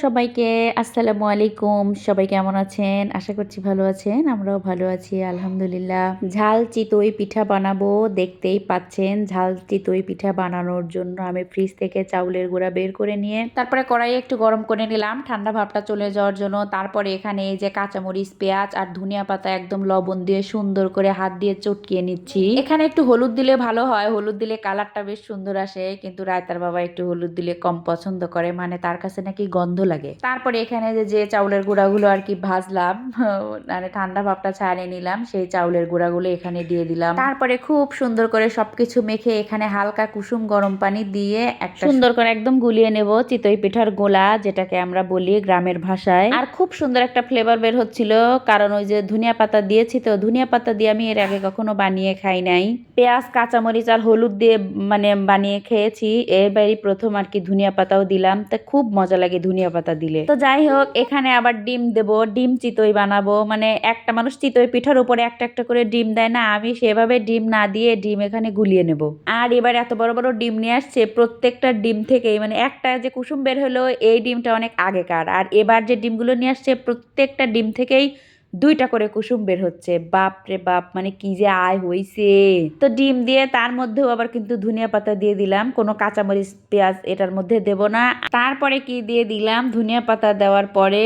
সবাইকে, আসসালামু আলাইকুম। সবাই কেমন আছেন? আশা করছি ভালো আছেন। আমরাও ভালো আছি আলহামদুলিল্লাহ। ঝাল চিতই পিঠা বানাবো, দেখতেই পাচ্ছেন। ঝাল চিতই পিঠা বানানোর জন্য আমি ফ্রিজ থেকে চাউলের গুঁড়া বের করে নিয়ে তারপরে কড়াইয়ে একটু গরম করে নিলাম ঠান্ডা ভাবটা চলে যাওয়ার জন্য। তারপরে এখানে এই যে কাঁচামরিচ, পেঁয়াজ আর ধনিয়া পাতা একদম লবণ দিয়ে সুন্দর করে হাত দিয়ে চটকিয়ে নিচ্ছি। এখানে একটু হলুদ দিলে ভালো হয়, হলুদ দিলে কালারটা বেশ সুন্দর আসে, কিন্তু রায়তার বাবা একটু হলুদ দিলে কম পছন্দ করে, মানে তার কাছে নাকি গন্ধ লাগে। তারপরে এখানে যে চাউলের গুঁড়াগুলো আর কি ভাজলাম, মানে ঠান্ডা ভাবটা ছাড়িয়ে নিলাম, সেই চাউলের গুঁড়াগুলো এখানে দিয়ে দিলাম। তারপরে খুব সুন্দর করে সবকিছু মেখে এখানে হালকা কুসুম গরম পানি দিয়ে একটা সুন্দর করে একদম গুলিয়ে নেব চিতই পিঠার গোলা, যেটাকে আমরা বলি গ্রামের ভাষায়। আর খুব সুন্দর একটা ফ্লেভার বের হচ্ছিল, কারণ ওই যে ধনিয়া পাতা দিয়েছি, তো ধনিয়া পাতা দিয়ে আমি এর আগে কখনো বানিয়ে খাই নাই। পেঁয়াজ, কাঁচামরিচ আর হলুদ দিয়ে মানে বানিয়ে খেয়েছি, এবারই প্রথম আর কি ধনিয়া পাতাও দিলাম, তা খুব মজা লাগে ধনিয়া পাতা দিলে। তো যাই হোক, এখানে আবার ডিম দেব, ডিম চিতই বানাবো। মানে একটা মানুষ চিতই পিঠার উপরে একটা একটা করে ডিম দেয় না, আমি সেভাবে ডিম না দিয়ে ডিম এখানে গুলিয়ে নেব। আর এবার এত বড় বড় ডিম নিয়ে আসছে, প্রত্যেকটা ডিম থেকেই মানে একটা যে কুসুম বের হলো, এই ডিমটা অনেক আগেকার। আর এবার যে ডিমগুলো নিয়ে আসছে, প্রত্যেকটা ডিম থেকেই দুইটা করে কুসুম বের হচ্ছে। বাপ রে বাপ, মানে কি যে আয় হইছে। তো ডিম দিয়ে তার মধ্যেও আবার কিন্তু ধনিয়া পাতা দিয়ে দিলাম, কোনো কাঁচামরিচ পেঁয়াজ এটার মধ্যে দেব না। তারপরে কি দিয়ে দিলাম, ধনিয়া পাতা দেওয়ার পরে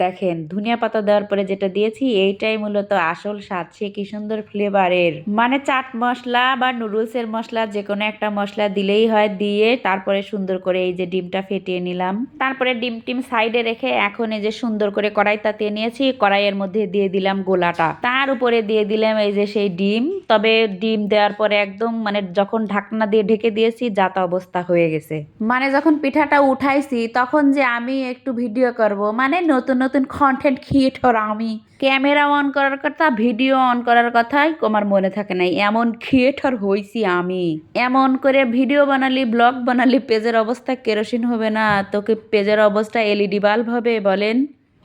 দেখেন, ধনিয়া পাতা দেওয়ার পরে যেটা দিয়েছি এইটাই মূলত আসল স্বাদ। সে কি সুন্দর ফ্লেভারের, মানে চাট মশলা বা নুডলসের মশলা যে কোনো একটা মশলা দিলেই হয়। দিয়ে তারপরে সুন্দর করে এই যে ডিমটা ফেটিয়ে নিলাম। তারপরে ডিম টিম সাইডে রেখে এখন এই যে সুন্দর করে কড়াই তাতিয়ে নিয়েছি, কড়াইয়ের মধ্যে দিয়ে দিলাম গোলাটা, তার উপরে দিয়ে দিলাম এই যে সেই ডিম। তবে ডিম দেওয়ার পরে একদম মানে যখন ঢাকনা দিয়ে ঢেকে দিয়েছি, যাতা অবস্থা হয়ে গেছে। মানে যখন পিঠাটা উঠাইছি তখন যে আমি একটু ভিডিও করব, মানে নতুন নতুন কন্টেন্ট ক্রিয়েটর আমি, ক্যামেরা অন করার কথা, ভিডিও অন করার কথাই আমার মনে থাকে নাই, এমন ক্রিয়েটর হইছি আমি। এমন করে ভিডিও বানালি, ব্লগ বানালি, পেজের অবস্থা কেরোসিন হবে না তোকে, পেজের অবস্থা এলইডি বাল্ব হবে বলেন।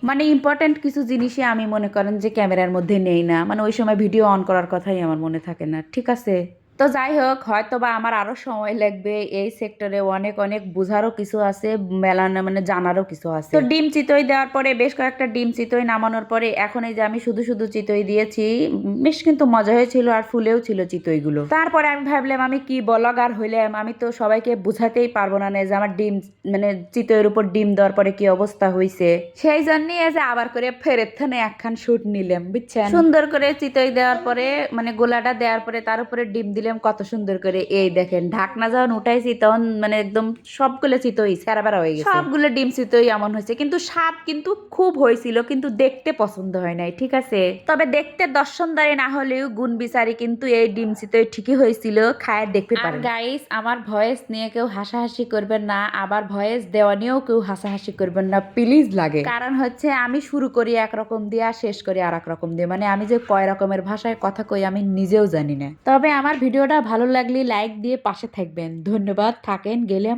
মানে ইম্পর্ট্যান্ট কিছু জিনিসই আমি মনে করেন যে ক্যামেরার মধ্যে নেই না, মানে ওই সময় ভিডিও অন করার কথাই আমার মনে থাকে না, ঠিক আছে। তো যাই হোক, হয়তো বা আমার আরো সময় লাগবে, এই সেক্টরে অনেক অনেক বোঝারও কিছু আছে, মেলানো মানে জানারও কিছু আছে। তো ডিম চিতই দেওয়ার পরে বেশ কয়েকটা ডিম চিতই নামানোর পরে এখন এই যে আমি শুধু শুধু চিতই দিয়েছি, বেশ কিন্তু মজা হয়েছিল আর ফুলেও ছিল চিতইগুলো। তারপরে আমি ভাবলাম আমি কি ব্লগার হইলাম, আমি তো সবাইকে বুঝাতেই পারবো না যে আমার ডিম মানে চিতইয়ের উপর ডিম দেওয়ার পরে কি অবস্থা হয়েছে। সেই জন্যই এই যে আবার করে ফেরত থানে একখান শুট নিলাম, বুঝছেন। সুন্দর করে চিতই দেওয়ার পরে মানে গোলাটা দেওয়ার পরে তার উপরে ডিম দিলাম কত সুন্দর করে। এই দেখেন, ঢাকনা যখন উঠাইছি তখন মানে একদম সবগুলো চিতই সারাবার হয়ে গেছে, সবগুলো ডিম চিতই এমন হয়েছে। কিন্তু স্বাদ কিন্তু খুব হয়েছিল, কিন্তু দেখতে পছন্দ হয় নাই, ঠিক আছে। তবে দেখতে দর্শনদারি না হলেও গুণ বিচারি কিন্তু এই ডিম চিতই ঠিকই হয়েছিল, খায় দেখতে পারেন। আর গাইস, আমার ভয়েস নিয়ে কেউ হাসাহাসি করবেন না, আবার ভয়েস দেওয়া নিয়েও কেউ হাসাহাসি করবেন না প্লিজ লাগে। কারণ হচ্ছে আমি শুরু করি একরকম দিয়ে আর শেষ করি আর এক রকম দিয়ে, মানে আমি যে কয় রকমের ভাষায় কথা কই আমি নিজেও জানি না। তবে আমার ভিডিওটা ভালো লাগলে লাইক দিয়ে পাশে থাকবেন, ধন্যবাদ। থাকেন, গেলাম।